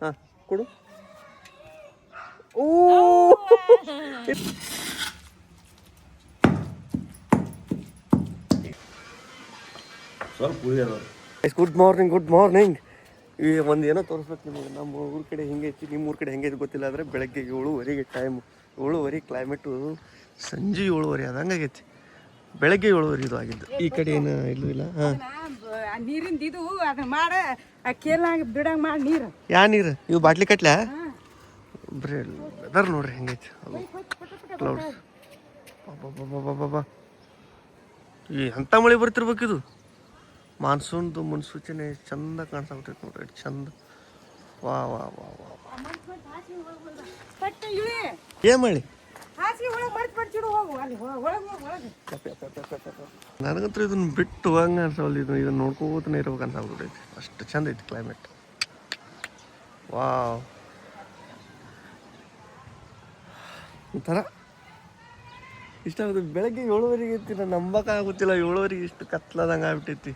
ಹಾಂ ಕೊಡು. ಓ ಸ್ವಲ್ಪ ಗುಡ್ ಮಾರ್ನಿಂಗ್. ಈ ಒಂದು ಏನೋ ತೋರಿಸ್ಬೇಕು ನಿಮಗೆ. ನಮ್ಮ ಊರ ಕಡೆ ಹೆಂಗೈತಿ, ನಿಮ್ಮ ಊರ ಕಡೆ ಹೆಂಗೈತಿ ಗೊತ್ತಿಲ್ಲ. ಆದರೆ ಬೆಳಗ್ಗೆ 7:30 ಟೈಮು. 7:30 ಕ್ಲೈಮೇಟು ಸಂಜೆ 7:30 ಆದಂಗಾಗೈತಿ. ಬೆಳಗ್ಗೆ 7:30 ಇದು ಆಗಿದ್ದು. ಈ ಕಡೆ ಏನು ಇಲ್ಲೂ ಇಲ್ಲ. ಹಾಂ, ನೀರಿಂದ ಇದು ಅದನ್ನ ಮಾಡ ಕೇಳಾಗ ಬಿಡಂಗ ಮಾಡಿ ನೀರು. ಯಾ ನೀರು ಇವು ಬಾಟ್ಲಿ ಕಟ್ಲ ಬರೀ ವೆದರ್ ನೋಡ್ರಿ ಹೆಂಗೈತಿ. ಅದು ಕ್ಲೌಡ್ಸ್ ಬಾಬಾ ಈ ಎಂಥ ಮಳೆ ಬರ್ತಿರ್ಬೇಕು. ಇದು ಮಾನ್ಸೂನ್ದು ಮುನ್ಸೂಚನೆ ಚಂದ ಕಾಣಿಸ್ಬಿಟ್ಟೈತೆ ನೋಡ್ರಿ. ಚಂದ. ವಾ ವಾ ವಾ ವಾ ಏನ್ ಮಳೆ. ನನಗಂತೂ ಇದನ್ನ ಬಿಟ್ಟು ಹಂಗೆ ಅನ್ಸಲ್ಲ. ಇದನ್ನ ನೋಡ್ಕೋತಾನೆ ಇರ್ಬೇಕು ಅನ್ಸಾಗ್ಬಿಟ್ಟೈತಿ. ಅಷ್ಟು ಚಂದ ಐತಿ ಕ್ಲೈಮೇಟ್. ವಾವ್, ಒಂಥರ ಇಷ್ಟ ಆಗುತ್ತೆ. ಬೆಳಗ್ಗೆ 7:30 ಐತಿ. ನಾನು ನಂಬಕ್ಕಾಗುತ್ತಿಲ್ಲ 7:30 ಇಷ್ಟು ಕತ್ಲದಂಗೆ ಆಗ್ಬಿಟ್ಟೈತಿ.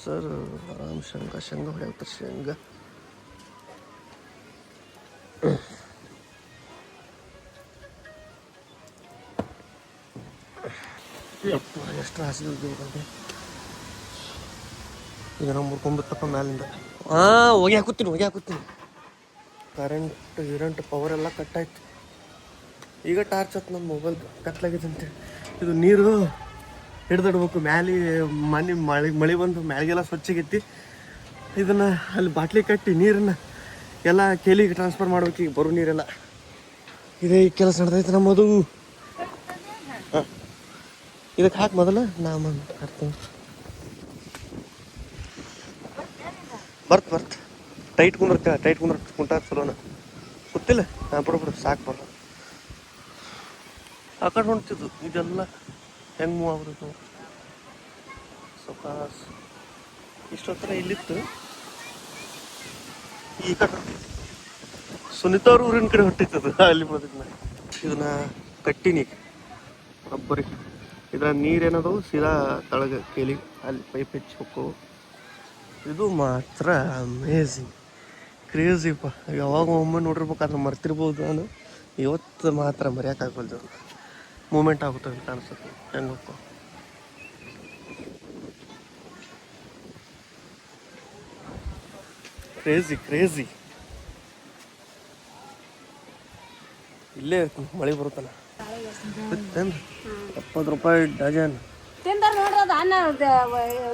ಸರ್ ಆರಾಮ್ ಶೇಂಗಾ ಹೊಡೆಯುತ್ತಾರೆ. ಶೇಂಗಾ ಎಷ್ಟು ಹಸಿರು ಇದ್ದೀವಿ. ಈಗ ನಾವು ಮುರ್ಕೊಂಡ್ಬಿತ್ತಪ್ಪ ಮ್ಯಾಲಿಂದ. ಹೋಗಿ ಹಾಕುತ್ತೀನಿ. ಕರೆಂಟ್ ಪವರ್ ಎಲ್ಲ ಕಟ್ಟಾಯ್ತು. ಈಗ ಟಾರ್ಚ್ ಹತ್ತು ನನ್ನ ಮೊಬೈಲ್ ಕತ್ಲಾಗಿದೆ ಅಂತೇಳಿ. ಇದು ನೀರು ಹಿಡ್ದಿಡ್ಬೇಕು. ಮಳೆ ಬಂದು ಮ್ಯಾಲಿಗೆಲ್ಲ ಸ್ವಚ್ಛಗೈತಿ. ಇದನ್ನು ಅಲ್ಲಿ ಬಾಟ್ಲಿ ಕಟ್ಟಿ ನೀರನ್ನು ಎಲ್ಲ ಕೇಲಿಗೆ ಟ್ರಾನ್ಸ್ಫರ್ ಮಾಡ್ಬೇಕು. ಈಗ ಬರೋ ನೀರೆಲ್ಲ ಇದೇ ಕೆಲಸ ನಡೆದೈತೆ ನಮ್ಮದು. ಹಾಂ, ಇದಕ್ಕೆ ಹಾಕಿ ಮೊದಲು ಹಾಕ್ತೀನಿ. ಬರ್ತ ಟೈಟ್ ಕುಂಟ ಚಲೋನ ಗೊತ್ತಿಲ್ಲ. ಬಿಡು ಸಾಕು ಬರ. ಆ ಕಡೆ ಹೊಂಟಿದ್ದು ಇದೆಲ್ಲ ಹೆಂಗೆ ಮೂವ್ ಆಗ್ಬಿಡ್ತು. ಸ್ವಲ್ಪ ಇಷ್ಟೊತ್ತರ ಇಲ್ಲಿತ್ತು. ಈ ಕಡೆ ಸುನೀತಾ ಅವ್ರ ಊರಿನ ಕಡೆ ಹೊಟ್ಟಿತ್ತದು. ಅಲ್ಲಿ ಬಂದಿದ್ದು ನಾನು ಇದನ್ನ ಕಟ್ಟಿನಿ ಒಬ್ಬರಿ. ಇದ್ರ ನೀರೇನದವು ಸೀದಾ ತಳಗ ಕೇಳಿ ಅಲ್ಲಿ ಪೈಪ್ ಹೆಚ್ಚಿ ಹೋಕ್ಕವು. ಇದು ಮಾತ್ರ ಅಮೇಝಿಂಗ್, ಕ್ರೇಜಿಪ್ಪ. ಯಾವಾಗ ಒಮ್ಮೆ ನೋಡಿರ್ಬೇಕಾದ್ರೆ ಮರ್ತಿರ್ಬೋದು ನಾನು. ಇವತ್ತು ಮಾತ್ರ ಮರೆಯೋಕ್ಕಾಗಲ್ದು. ಮೂಮೆಂಟ್ ಆಗುತ್ತೆ ಅಂತ ಅನ್ಸುತ್ತೆ. ಹೆಂಗೆ ಹೋಗ್ಕೊ ಕ್ರೇಜಿ. ಇಲ್ಲೇ ಮಳೆ ಬರುತ್ತಲ್ಲ. 70 ರೂಪಾಯಿ ಡಜನ್. ತಿಂದಾರ ನೋಡ್ರಿ. ಅದು ಅನ್ನ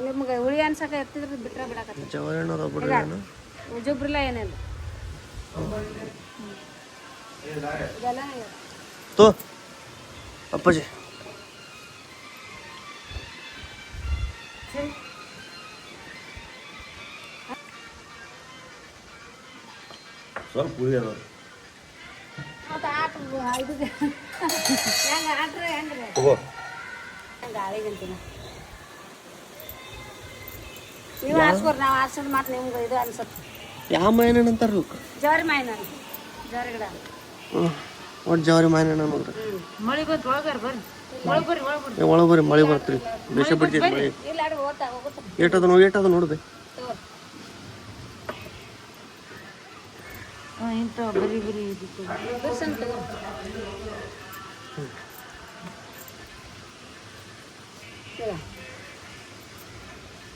ನಿಮ್ಗೆ ಹುಳಿ ಅನ್ಸಕ್ಕೆ ಎತ್ತಿದ್ರೆ ಬಿಟ್ರೆ ಬಿಡಕತ್ತಿ. ಜವರೇನೋ ಬಿಡ್ರಿ ಜೊಬ್ರಿಲ್ಲ ಏನೇನು ತೋ ಅಪ್ಪಾಜಿ. ಸ್ವಲ್ಪ ಹುಳಿ ಅದ. ನೀವು ಆರ್ಸ್ಕೋರಿ, ನಾವು ಆರ್ಸೋದು ಮಾತ್ರ ನಿಮ್ಗೆ ಇದು ಅನ್ಸತ್ತೆ. ಯಾವ ಮಾಯನ ಅಂತಾರ? ಜವಾರಿ ಮಾಯನ, ಜವಾರಿ ಗಿಡ. ಒಟ್ಟು ಜವಾರಿ ಮಾಯನ ನೋಡ್ರಿ. ಮಳೆ ಬಂತು ಒಳಗಾರ ಬರ್ರಿ. ಒಳಗೆ ಬರ್ರಿ, ಮಳೆ ಬರ್ತೀರಿ. ಬೇಷ ಬಿಡ್ತೈತಿ ಮಳೆ. ಏಟದ ನೋಡ್ದೆ. ಇಂಥ ಬರೀ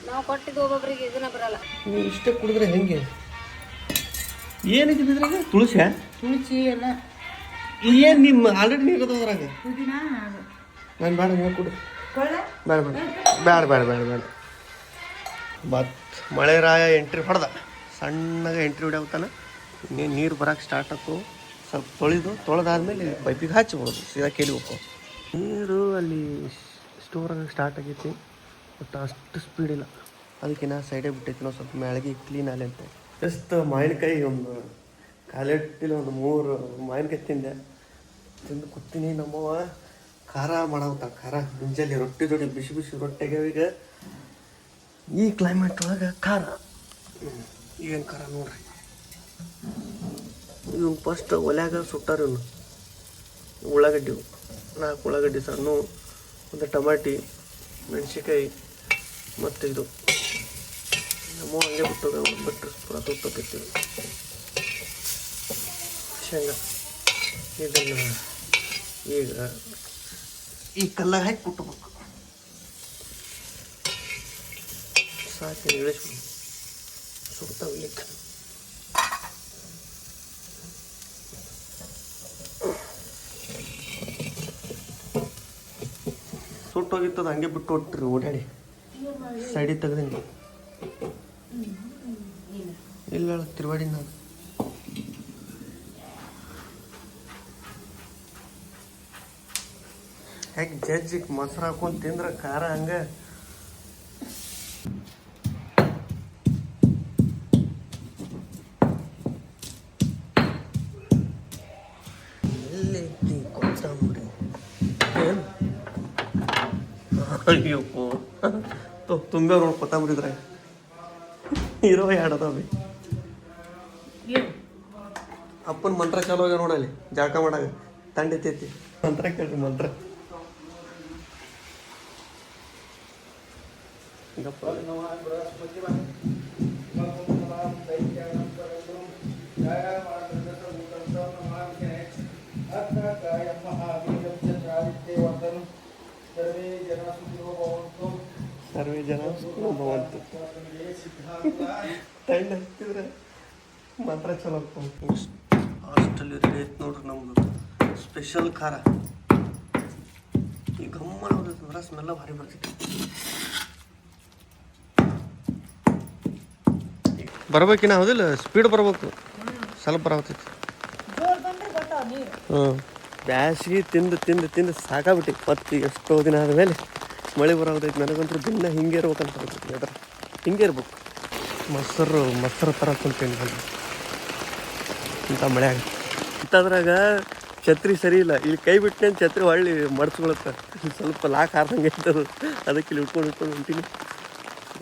ನಾವು ಕೊಟ್ಟಿದ್ದು ಒಬ್ಬೊಬ್ರಿಗೆ ಇದನ್ನ ಬರಲ್ಲ. ನೀವು ಇಷ್ಟೇ ಕುಡಿದ್ರೆ ಹೆಂಗೆ? ಏನಿದೆ ಇದ್ರಾಗ? ತುಳಸಿ ಎಲ್ಲ ಏನು ನಿಮ್ಮ ಆಲ್ರೆಡಿ ನೀರು ಅದ್ರಾಗ? ನಾನು ಬೇಡ, ನೀವು ಕುಡಿ. ಬೇಡ. ಮತ್ತು ಮಳೆರಾಯ ಎಂಟ್ರಿ ಹೊಡೆದ. ಸಣ್ಣಗೆ ಎಂಟ್ರಿ ಹೊಡ್ಯಾವತ್ತಾನ. ಇನ್ನೇನು ನೀರು ಬರೋಕೆ ಸ್ಟಾರ್ಟ್ ಆಯ್ತು. ಸ್ವಲ್ಪ ತೊಳೆದಾದ್ಮೇಲೆ ಪೈಪಿಗೆ ಹಚ್ಬಿಡೋದು. ಸೀದಾ ಕೇಳಿ ಹೋಗ್ಕೊ. ನೀರು ಅಲ್ಲಿ ಸ್ಟೋರಾಗ ಸ್ಟಾರ್ಟ್ ಆಗೈತಿ. ಬಟ್ ಅಷ್ಟು ಸ್ಪೀಡ್ ಇಲ್ಲ. ಅದಕ್ಕೆ ನಾ ಸೈಡೇ ಬಿಟ್ಟೈತಿ. ನಾವು ಸ್ವಲ್ಪ ಮ್ಯಾಳಿಗೆ ಕ್ಲೀನ್ ಆಗಲಿ ಅಂತ. ಜಸ್ಟ್ ಮಾವಿನಕಾಯಿ ಒಂದು ಕಾಲೆಟ್ಟಿಲ್ಲ, ಒಂದು 3 ಮಾವಿನಕಾಯಿ ತಿಂದು ಕೂತೀನಿ. ನಮ್ಮವ್ವ ಖಾರ ಮಾಡಾವತ್ತ. ಖಾರ ಮುಂಜಾನೆ ರೊಟ್ಟಿ ಜೋಡಿ ಬಿಸಿ ರೊಟ್ಟಿಗೆ. ಈಗ ಈ ಕ್ಲೈಮೇಟ್ ಒಳಗೆ ಖಾರ ಏನು ಖಾರ ನೋಡ್ರಿ. ಇವು ಫಸ್ಟ್ ಒಲ್ಯಾಗ ಸುಟ್ಟಾರ. ಇವನು ಉಳ್ಳಾಗಡ್ಡಿ 4 ಉಳ್ಳಾಗಡ್ಡಿ ಸಣ್ಣ, ಒಂದು ಟಮಾಟಿ, ಮೆಣಸಿನ್ಕಾಯಿ, ಮತ್ತು ಇದು ನಮ್ಮ ಹಂಗೆ ಬಿಟ್ಟೋಗ ಬಿಟ್ಟರೆ ಪೂರ ತುಪ್ಪತ್ತಿರ್ತೀವಿ. ಶೇಂಗಾ ಇದನ್ನು ಈಗ ಈ ಕಲ್ಲಾಗ ಹಾಕಿ ಕುಟ್ಟಬೇಕು. ಸಾಕು ಇಳಿಸ್ಬಿಡು, ಸುಡ್ತಾವ ಇಲ್ಲಿಕ್ಕೆ. ಸುಟ್ಟೋಗಿತ್ತದ ಹಂಗೆ ಬಿಟ್ಟು ಹೊಟ್ರಿ ಓಡಾಡಿ ಸೈಡಿಗೆ ತೆಗ್ದೀನಿ. ಇಲ್ಲ ತಿರುವಾಡಿ ನಾನು ಹೇಗೆ ಜಜ್ಜಿಗೆ ಮೊಸರು ಹಾಕೊಂಡು ತಿಂದ್ರೆ ಖಾರ ಹಂಗೆ. ಎಲ್ಲಿ ಕೊತ್ತಂಬರಿ ಏನು ಅಯ್ಯಪ್ಪೋ ತುಂಬ ನೋಡಿ ಕೊತ್ತಂಬರಿ ಇದ್ರೆ ಇರೋ ಎರಡು ಅದಾವೆ. ಅಪ್ಪನ ಮಂತ್ರ ಚಾಲು ಆಗ ನೋಡಲ್ಲಿ ಜಳಕ ಮಾಡಾಗ ತಂಡಿತೈತಿ. ಮಂತ್ರ ಕೇಳ್ರಿ ಮಂತ್ರ. ಸರ್ವೇ ಜನ ಸುಖಿನೋ ಭವಂತು. ತಂಡ ಹತ್ತಿದ್ರೆ ಮಂತ್ರ ಚಲೋ ಹಾಸ್ಟೆಲ್ ರೆಡಿ ಐತೆ ನೋಡ್ರಿ ನಮ್ದು ಸ್ಪೆಷಲ್ ಖಾರ. ಈ ಗಮ್ಮನ ಹೋದ್ರೆ ಸ್ಮೆಲ್ಲ ಭಾರಿ ಬರ್ತೈತಿ. ಬರ್ಬೇಕಿನ ಹೌದಿಲ್ಲ, ಸ್ಪೀಡ್ ಬರ್ಬೇಕು, ಸ್ವಲ್ಪ ಬರತೈತಿ. ಹ್ಞೂ ಬ್ಯಾಸಿಗೆ ತಿಂದು ತಿಂದು ತಿಂದು ಸಾಕಾಗ್ಬಿಟ್ಟು ಮತ್ತು ಎಷ್ಟೋ ದಿನ ಆದಮೇಲೆ ಮಳೆ ಬರೋದೈತಿ. ನನಗಂತೂ ದಿನ ಹಿಂಗೆ ಇರ್ಬೇಕಂತ ಬರ್ತೈತಿ. ಅದ್ರ ಹಿಂಗೆ ಇರ್ಬೇಕು. ಮೊಸರು ಥರ ಕುಂತೀನಿ ನಾನು ಇಂಥ ಮಳೆ ಆಗುತ್ತೆ. ಇಂಥದ್ರಾಗ ಛತ್ರಿ ಸರಿ ಇಲ್ಲ, ಇಲ್ಲಿ ಕೈ ಬಿಟ್ಟೆ ಛತ್ರಿ ಹೊಳ್ಳಿ ಮಡ್ಸ್ಕೊಳುತ್ತೆ. ಸ್ವಲ್ಪ ಲಾಕ್ ಹಾರ್ದಂಗೆ ಇರ್ತದೆ. ಅದಕ್ಕೆ ಇಲ್ಲಿ ಇಟ್ಕೊಂಡು ಹೊಂಟೀನಿ.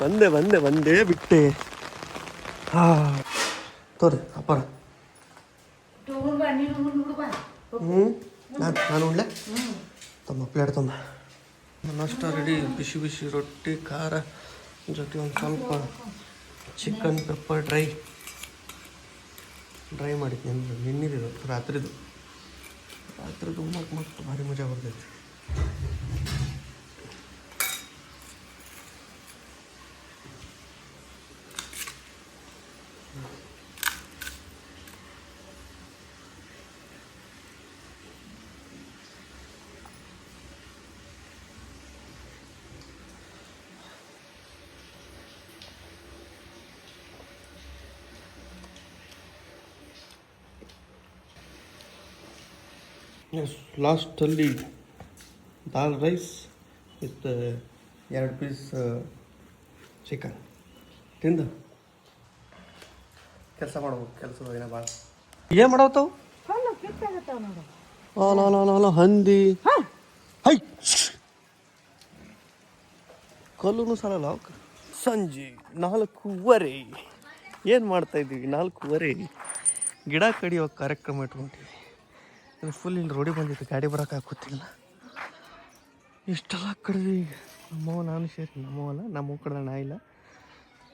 ಬಂದೇ ಬಿಟ್ಟೆ. ಹಾಂ ತೋರಿ ಅಪ್ಪಾರ. ನಾನು ಉಳ್ಳೆ ತಮ್ಮ ಪ್ಲೇಟ್ ತುಂಬ ನಾಷ್ಟ ರೆಡಿ. ಬಿಸಿ ಬಿಸಿ ರೊಟ್ಟಿ ಖಾರ ಜೊತೆ ಒಂದು ಸ್ವಲ್ಪ ಚಿಕನ್ ಪೆಪ್ಪರ್ ಡ್ರೈ ಮಾಡಿದ್ನಿ. ನಿನ್ನಿದು ರಾತ್ರಿದು ಮತ್ತು ಭಾರಿ ಮಜಾ ಬರ್ತೈತಿ. ಲಾಸ್ಟಲ್ಲಿ ದಾಲ್ ರೈಸ್ ವಿತ್ 2 ಪೀಸ್ ಚಿಕನ್ ತಿಂದು ಕೆಲಸ ಮಾಡ್ಬೇಕು. ಕೆಲಸದ ಏನೋ ಭಾಳ ಏನು ಮಾಡತ್ತಾವು. ಹಂದಿ ಹೈ ಕಲ್ಲೂ ಸಾಲಲ್ಲ. ಸಂಜೆ 4:15 ಏನು ಮಾಡ್ತಾಯಿದ್ದೀವಿ? 4:15 ಗಿಡ ಕಡಿಯೋ ಕಾರ್ಯಕ್ರಮ ಇಟ್ಕೊಂತೀವಿ. ಫುಲ್ ಇಲ್ಲಿ ರೋಡಿ ಬಂದಿತ್ತು, ಗಾಡಿ ಬರೋಕೆ ಆಗುತ್ತಿಲ್ಲ. ಇಷ್ಟೆಲ್ಲ ಕಡಿದ್ವಿ. ಈಗ ನಮ್ಮವ ನಾನು ಸೇರಿ, ನಮ್ಮವಲ್ಲ ನಮ್ಮ ಕಡ್ದ ನಾ ಇಲ್ಲ.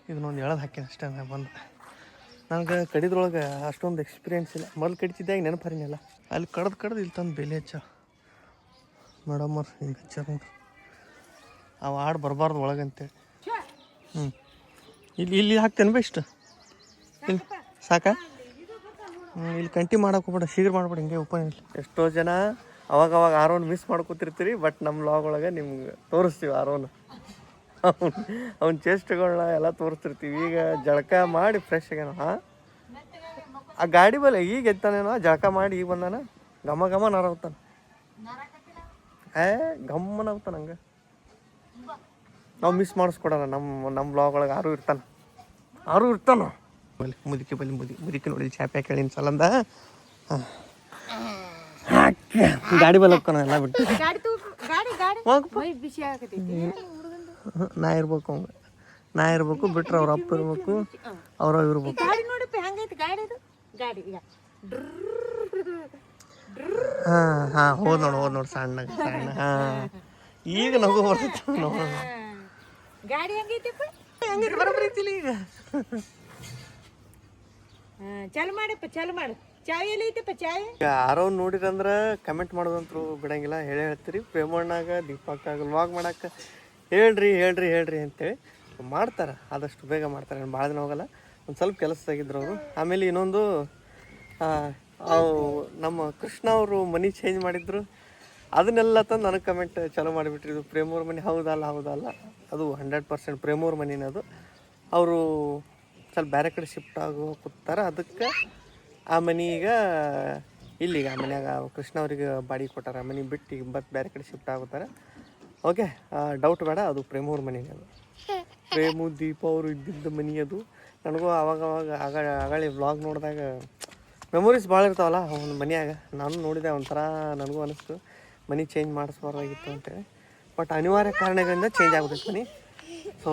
ಇದನ್ನೊಂದು ಎಳದು ಹಾಕ್ಯಾನ ಅಷ್ಟೇ. ನಾ ಬಂದು ನನಗೆ ಕಡಿದ್ರೊಳಗೆ ಅಷ್ಟೊಂದು ಎಕ್ಸ್ಪೀರಿಯೆನ್ಸ್ ಇಲ್ಲ. ಮೊದಲು ಕಡಿತಿದ್ದಾಗ ನೆನಪರಿನಲ್ಲ. ಅಲ್ಲಿ ಕಡ್ದು ಇಲ್ಲಿ ತಂದು ಬೆಲೆ ಹಚ್ಚ ಮೇಡಮ್ಮರ್ ಹಿಂಗೆ ಹಚ್ಚಾರ ನೋಡ್ರಿ. ಅವು ಆಡು ಬರಬಾರ್ದು ಒಳಗಂತೇಳಿ. ಇಲ್ಲಿ ಹಾಕ್ತೇನೆ ಬಾ ಇಷ್ಟು. ಇಲ್ಲಿ ಸಾಕಾ? ಇಲ್ಲಿ ಕಂಟಿ ಮಾಡಕ್ಕೆ ಹೋಗ್ಬೇಡ, ಶೀಘ್ರ ಮಾಡ್ಬೇಡ. ಹಿಂಗೆ ಓಪನ್ ಇಲ್ಲ. ಎಷ್ಟೋ ಜನ ಅವಾಗ ಆರೋನ್ ಮಿಸ್ ಮಾಡ್ಕೊತಿರ್ತೀರಿ. ಬಟ್ ನಮ್ಮ ಲಾಗ್ ಒಳಗೆ ನಿಮ್ಗೆ ತೋರಿಸ್ತೀವಿ ಆರೋನ್. ಅವ್ನ ಚೇಷ್ಟೆಗಳನ್ನ ಎಲ್ಲ ತೋರಿಸ್ತಿರ್ತೀವಿ. ಈಗ ಜಳಕ ಮಾಡಿ ಫ್ರೆಶ್ ಆಗ್ಯಾನ. ಆ ಗಾಡಿ ಬಲ್ಲ ಈಗ ಎತ್ತಾನೇನೋ, ಜಳಕ ಮಾಡಿ ಈಗ ಬಂದಾನ. ಘಮ ನಾರಾಗ್ತಾನ. ಗಮ್ಮನ ಆಗ್ತಾನ. ಹಂಗೆ ನಾವು ಮಿಸ್ ಮಾಡಿಸ್ಕೊಡೋಣ. ನಮ್ಮ ಬ್ಲಾಗ್ ಒಳಗೆ ಆರು ಇರ್ತಾನ. ಮುದುಕಿ ನೋಡಿ ಚಾಪೆ ಕೇಳಿನ ಸಲಂದ ಗಾಡಿ ಬಲ್ಲ ಹೋಗ್ತಾನ ಎಲ್ಲ ಬಿಟ್ಟು. ನಾ ಇರ್ಬೇಕು ಬಿಟ್ರೆ ಅವ್ರ ಅಪ್ಪ ಇರ್ಬೇಕು, ಅವ್ರ ಇರ್ಬೇಕು. ಹಾಂ ಹೋದ್ ನೋಡು ಸಣ್ಣ. ಈಗ ನಗು ಬರ್ತೈತಿ ನೋಡೋಣ. ಬರೋಬ್ಬರಿ ಐತಿಲ್ಲ ಈಗ. ಚಾಲು ಮಾಡಪ್ಪ, ಚಾಲು ಮಾಡು. ಚಾಯ್ ಎಲ್ಲಿ ಐತಪ್ಪ ಚಾಯ್? ಯಾರೋ ನೋಡಿರಂದ್ರೆ ಕಮೆಂಟ್ ಮಾಡೋದಂತೂ ಬಿಡಂಗಿಲ್ಲ, ಹೇಳೇ ಹೇಳ್ತೀರಿ. ಪ್ರೇಮಣ್ಣಾಗ ದೀಪಕ್ಕಾಗ ವ್ಲಾಗ್ ಮಾಡಕ್ಕೆ ಹೇಳ್ರಿ ಹೇಳ್ರಿ ಹೇಳ್ರಿ ಅಂತೇಳಿ ಮಾಡ್ತಾರೆ. ಆದಷ್ಟು ಬೇಗ ಮಾಡ್ತಾರೆ, ಭಾಳ ದಿನ ಹೋಗಲ್ಲ. ಒಂದು ಸ್ವಲ್ಪ ಕೆಲಸದಾಗಿದ್ರು ಅವರು. ಆಮೇಲೆ ಇನ್ನೊಂದು ನಮ್ಮ ಕೃಷ್ಣ ಅವರು ಮನೆ ಚೇಂಜ್ ಮಾಡಿದ್ರು. ಅದನ್ನೆಲ್ಲ ತಂದು ನನಗೆ ಕಮೆಂಟ್ ಚಾಲೂ ಮಾಡಿಬಿಟ್ರಿ, ಇದು ಪ್ರೇಮವ್ರ ಮನೆ ಹೌದಲ್ಲ ಹೌದಲ್ಲ, ಅದು 100% ಪ್ರೇಮವ್ರ ಮನೆನೇ ಅದು. ಅವರು ಸ್ವಲ್ಪ ಬೇರೆ ಕಡೆ ಶಿಫ್ಟ್ ಆಗೋ ಕೂತಾರ. ಅದಕ್ಕೆ ಆ ಮನೆ ಈಗ ಇಲ್ಲಿಗ ಆ ಮನ್ಯಾಗ ಕೃಷ್ಣ ಅವ್ರಿಗೆ ಬಾಡಿಗೆ ಕೊಟ್ಟಾರ. ಆ ಮನೆ ಬಿಟ್ಟು ಈಗ ಮತ್ತೆ ಬೇರೆ ಕಡೆ ಶಿಫ್ಟ್ ಆಗುತ್ತಾರೆ. ಓಕೆ, ಡೌಟ್ ಬೇಡ, ಅದು ಪ್ರೇಮವ್ರ ಮನೆನೇ ಅದು. ಪ್ರೇಮು ದೀಪ ಅವರು ಇದ್ದಿದ್ದ ಮನೆ ಅದು. ನನಗೂ ಆವಾಗ ಆಗಳೇ ವ್ಲಾಗ್ ನೋಡಿದಾಗ ಮೆಮೊರೀಸ್ ಭಾಳ ಇರ್ತಾವಲ್ಲ ಒಂದು ಮನೆಯಾಗ. ನಾನು ನೋಡಿದೆ, ಒಂಥರ ನನಗೂ ಅನಿಸ್ತು ಮನೆ ಚೇಂಜ್ ಮಾಡಿಸ್ಬಾರ್ದಾಗಿತ್ತು ಅಂತೇಳಿ. ಬಟ್ ಅನಿವಾರ್ಯ ಕಾರಣಗಳಿಂದ ಚೇಂಜ್ ಆಗ್ಬಿಟ್ಟಿತ್ತು ಮನೆ. ಸೊ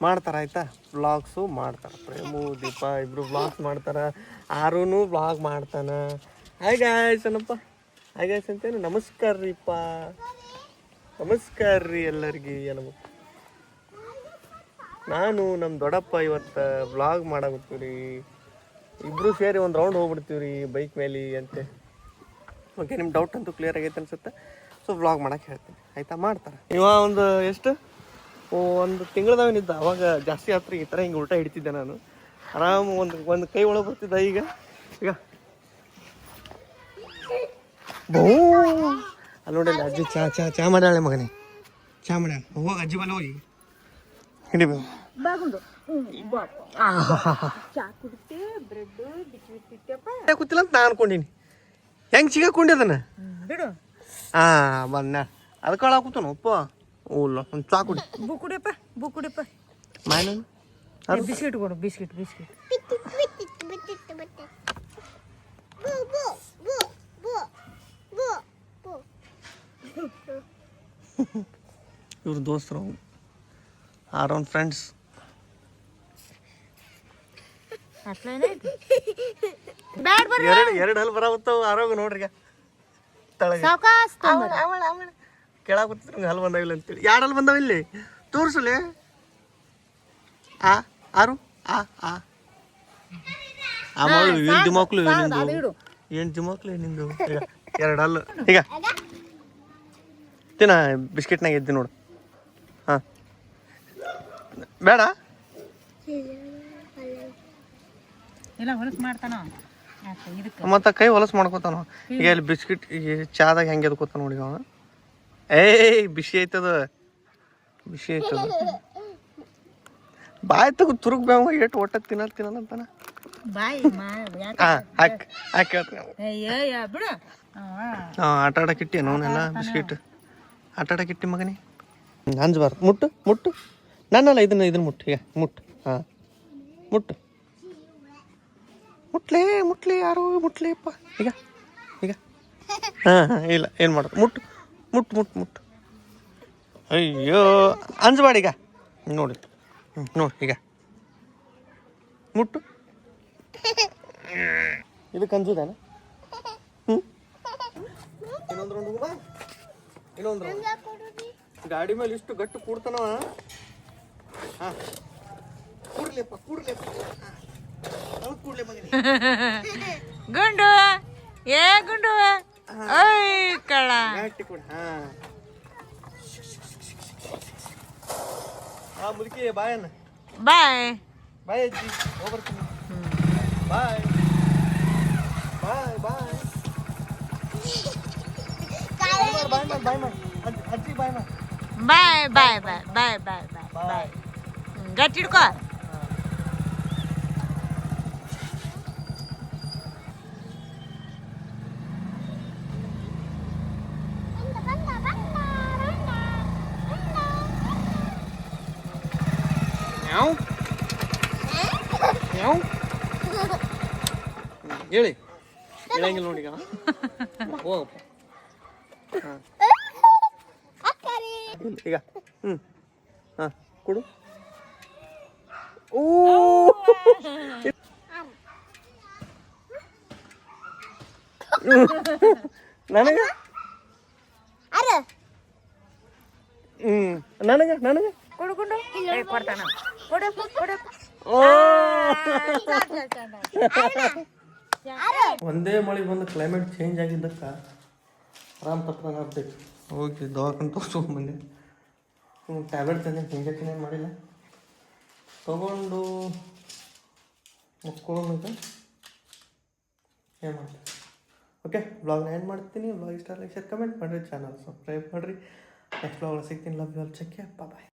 ಮಾಡ್ತಾರೆ ಆಯಿತಾ, ವ್ಲಾಗ್ಸು ಮಾಡ್ತಾರೆ. ಪ್ರೇಮು ದೀಪ ಇಬ್ಬರು ವ್ಲಾಗ್ಸ್ ಮಾಡ್ತಾರೆ. ಆರೂ ವ್ಲಾಗ್ ಮಾಡ್ತಾನೆ. ಹಾಯ್ ಗಾಯ್ಸ್ ಏನಪ್ಪ, ಹಾಯ್ ಗಾಯ್ಸ್ ಅಂತೇನು ನಮಸ್ಕಾರ ರೀಪ್ಪ, ನಮಸ್ಕಾರ ರೀ ಎಲ್ಲರಿಗೆ ಏನಪ್ಪ. ನಾನು ನಮ್ಮ ದೊಡ್ಡಪ್ಪ ಇವತ್ತು ವ್ಲಾಗ್ ಮಾಡಾಕತ್ತೀವಿ ರೀ. ಇಬ್ಬರು ಸೇರಿ ಒಂದು ರೌಂಡ್ ಹೋಗ್ಬಿಡ್ತೀವಿ ರೀ ಬೈಕ್ ಮೇಲೆ ಅಂತೆ. ಓಕೆ, ನಿಮ್ಮ ಡೌಟ್ ಅಂತೂ ಕ್ಲಿಯರ್ ಆಗೈತೆ ಅನ್ಸುತ್ತೆ. ಸೊ ವ್ಲಾಗ್ ಮಾಡೋಕ್ಕೆ ಹೇಳ್ತೀನಿ ಆಯಿತಾ, ಮಾಡ್ತಾರೆ. ಇವ ಒಂದು ಎಷ್ಟು ಒಂದು ತಿಂಗಳದಾವೇನಿದ್ದ, ಅವಾಗ ಜಾಸ್ತಿ ಆತ್ರಿ ಈ ಥರ ಹಿಂಗೆ ಉಲ್ಟಾ ಹಿಡಿತಿದ್ದೆ ನಾನು. ಆರಾಮ್ ಒಂದು ಕೈ ಒಳಗೆ ಬರ್ತಿದ್ದ. ಈಗ ಬೋ ಅಲ್ಲಿ ನೋಡಿ ಅಜ್ಜಿ ಚಾ ಮಾಡ್ಯಾಳೆ ಮಗನೇ, ಚಾ ಮಾಡ್ಯಾಳ. ಹೋಗಿ ಅಜ್ಜಿ ಬಲ್ಲ ಹೋಗಿ ಹಿಡಿ ಕೂತಿಲ್ಲ ಅಂತ ನಾ ಅನ್ಕೊಂಡೀನಿ. ಹೆಂಗೆ ಸಿಗಾಕೊಂಡಿದ್ದನ ಬಿಡು. ಬನ್ನ ಅದಕ್ಕೆ ಹಾಳಾಗ ಕೂತಾನ ಒಪ್ಪ. ಓಲ್ಲ ಒಂದು ಚಾ ಕುಡಿ. ಬುಕ್ಕುಡಿಯಪ್ಪ ಮಾಯನ ಬಿಸ್ಕಿಟ್ ಕೊಡು, ಬಿಸ್ಕಿಟ್. ಇವ್ರ ದೋಸ್ತರು, ಆರೌಂಡ್ ಫ್ರೆಂಡ್ಸ್. ಎರಡು ಹಲ್ ಬರಾವತ್ತಾವ ಆರೋಗ ನೋಡ್ರಿ. ಕೆಳಗೆ ಕೂತಿದ್ರು ಹಲ್ ಬಂದಾವಿಲ್ಲ ಅಂತೇಳಿ. ಎರಡು ಹಲ್ ಬಂದಾವ ಇಲ್ಲಿ ತೋರ್ಸಲೆ. ಆರು ಮಗಳು ಏನು ದಿಮಾಕ್ಲು ನಿಂದು, ಏನು ದಿಮಾಕ್ಲು ನಿಂದು. ಈಗ ಎರಡು ಹಲ್ಲು ಈಗ ತಿನ್ನ ಬಿಸ್ಕಿಟ್ನಾಗ ಎದ್ದಿ ನೋಡು. ಹಾಂ ಬೇಡ ಮತ್ತು ಕೈ ಹೊಲಸು ಮಾಡ್ಕೋತಾನ. ಈಗ ಇಲ್ಲಿ ಬಿಸ್ಕಿಟ್ ಚಾದಾಗ ಹೆಂಗೆ ಎದ್ಕೋತಾನ ನೋಡಿ ಅವ. ಬಿಸಿ ಐತದ, ಬಿಸಿ ಐತದ. ಬಾಯ್ ತಗೋ ತುರುಗ್ ಬ್ಯಾವ ಏಟು ಒಟ್ಟ ತಿನ್ನಲ್ಲ ಅಂತಾನ. ಹಾಕಿ ಹೇಳ್ತೀನಿ. ಆಟ ಆಡಕ್ಕಿಟ್ಟಿ ಅವನ್ನೆಲ್ಲ ಬಿಸ್ಕಿಟ್ ಆಟ ಆಡಕ್ಕಿಟ್ಟಿ ಮಗನೇ. ಅಂಜಬಾರ್ದು. ಮುಟ್ಟು ನನ್ನಲ್ಲ, ಇದನ್ನ ಮುಟ್ಟು. ಈಗ ಮುಟ್ಟು. ಹಾಂ ಮುಟ್ಟು. ಮುಟ್ಲೆ ಯಾರು ಮುಟ್ಲೆಪ್ಪ. ಈಗ ಹಾಂ ಇಲ್ಲ ಏನು ಮಾಡೋದು. ಮುಟ್ಟು. ಅಯ್ಯೋ ಅಂಜಬಾಡಿ. ಈಗ ನೋಡಿ ಈಗ ಮುಟ್ಟು. ಇದಕ್ಕೆ ಅಂಜುದಾನ. ಇನ್ನೊಂದು ರೌಂಡ್ ಬಾ. ಇನ್ನೊಂದು ರೌಂಡ್ ಗಾಡಿ ಮೇಲೆ ಇಷ್ಟು ಗಟ್ಟು ಕೂಡ್ತಾನವ. ಹಾಂ ಕೂಡ್ಲೆಪ್ಪ ಕೂಡ್ಲೆ ಮಗನೇ. ಗುಂಡು ಗುಂಡು ಕಳ್ಳ ಗಟ್ಟಿ ಕೊಡು. ಹಾಂ ಮುದುಕಿ ಬಾಯನ್ನ. ಬಾಯ್ ಅಜ್ಜಿ, ಹೋಗ್ಬರ್ತೀನಿ. ಬಾಯ್. ಅಜ್ಜಿ ಬಾಯ್ ಬಾಯ್ ಗಟ್ಟಿ ಹಿಡ್ಕೋ. ಹೇಳಿ ಹೇಳಂಗಿಲ್ಲ ನೋಡಿ. ಹೋಗಪ್ಪ. ಹಾಂ ಈಗ ಹಾಂ ಕೊಡು. ಓ ನನಗೆ ನನಗೆ ಕೊಡ್ಕೊಂಡು ಕೊಡ್ತಾನ. ಕೊಡು. ಓ ಒಂದೇ ಮಳೆ ಬಂದು ಕ್ಲೈಮೇಟ್ ಚೇಂಜ್ ಆಗಿದ್ದಕ್ಕೆ ಆರಾಮ್ ತಪ್ಪದಂಗೆ ಆಗ್ತೈತಿ. ಹೋಗಿ ದವಾಖಾನೆ ತೋರಿಸ್ಕೊಂಬಂದೆ. ಟ್ಯಾಬ್ಲೆಟ್ ತಂದೆ, ಇಂಜೆಕ್ಷನ್ ಏನು ಮಾಡಿಲ್ಲ. ತೊಗೊಂಡು ಮುಕ್ಕೊಳ್ಳೋದು ಏನು ಮಾಡ್ತೀನಿ. ಓಕೆ, ಬ್ಲಾಗ್ನ ಏನು ಮಾಡ್ತೀನಿ. ಬ್ಲಾಗ್ ಇಷ್ಟ ಲೈಕ್ ಶೇರ್ ಕಮೆಂಟ್ ಮಾಡಿರಿ, ಚಾನಲ್ ಸಬ್ಸ್ಕ್ರೈಬ್ ಮಾಡಿರಿ. ನೆಕ್ಸ್ಟ್ ಬ್ಲಾಗ್ ಸಿಗ್ತೀನಿ. Love you all. Check bye.